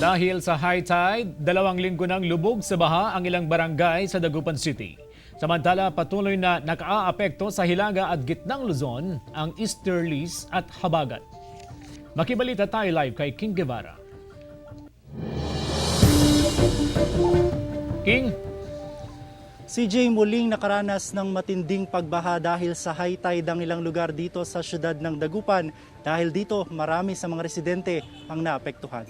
Dahil sa high tide, 2 linggo nang lubog sa baha ang ilang barangay sa Dagupan City. Samantala, patuloy na nakaaapekto sa Hilaga at Gitnang Luzon ang Easterlies at Habagat. Makibalita tayo live kay King Guevara. King? CJ, muling nakaranas ng matinding pagbaha dahil sa high tide ang ilang lugar dito sa syudad ng Dagupan. Dahil dito, marami sa mga residente ang naapektuhan.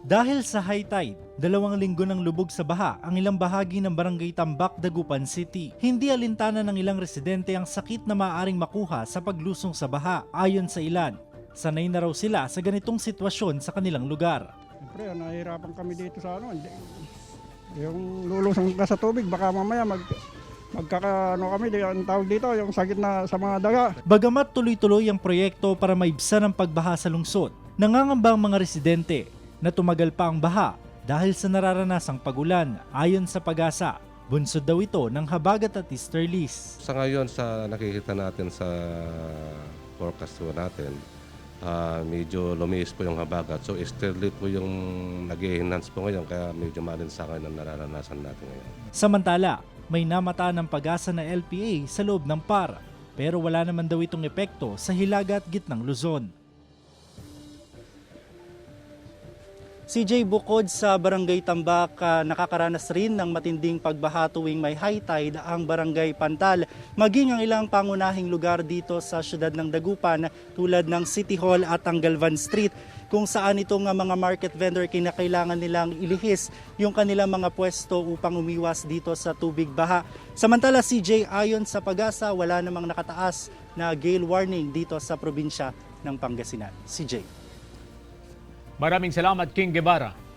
Dahil sa high tide, 2 linggo ng lubog sa baha ang ilang bahagi ng Barangay Tambak, Dagupan City. Hindi alintana ng ilang residente ang sakit na maaaring makuha sa paglusong sa baha. Ayon sa ilan, sanay na raw sila sa ganitong sitwasyon sa kanilang lugar. Siyempre, nahihirapan kami dito sa yung lulusong ka sa tubig, baka mamaya kami, ang tawag dito, yung sakit na sa mga daga. Bagamat tuloy-tuloy ang proyekto para maibsan ang pagbaha sa lungsod, nangangamba ang mga residente na tumagal pa ang baha dahil sa nararanasang pagulan. Ayon sa Pag-asa, bunsod daw ito ng Habagat at Easterlies. Sa ngayon, sa nakikita natin sa forecast po natin, medyo lumiis po yung Habagat. So easterly po yung nag-enhance po ngayon, kaya medyo malinsangan ang nararanasan natin ngayon. Samantala, may namata ng Pag-asa na LPA sa loob ng PAR, pero wala naman daw itong epekto sa Hilaga at Gitnang Luzon. CJ, bukod sa Barangay Tambak, nakakaranas rin ng matinding pagbaha tuwing may high tide ang Barangay Pantal. Maging ang ilang pangunahing lugar dito sa syudad ng Dagupan tulad ng City Hall at ang Galvan Street, kung saan itong mga market vendor kinakailangan nilang ilihis yung kanilang mga pwesto upang umiwas dito sa tubig baha. Samantala CJ, ayon sa Pag-asa, wala namang nakataas na gale warning dito sa probinsya ng Pangasinan. CJ. Maraming salamat, King Guevara.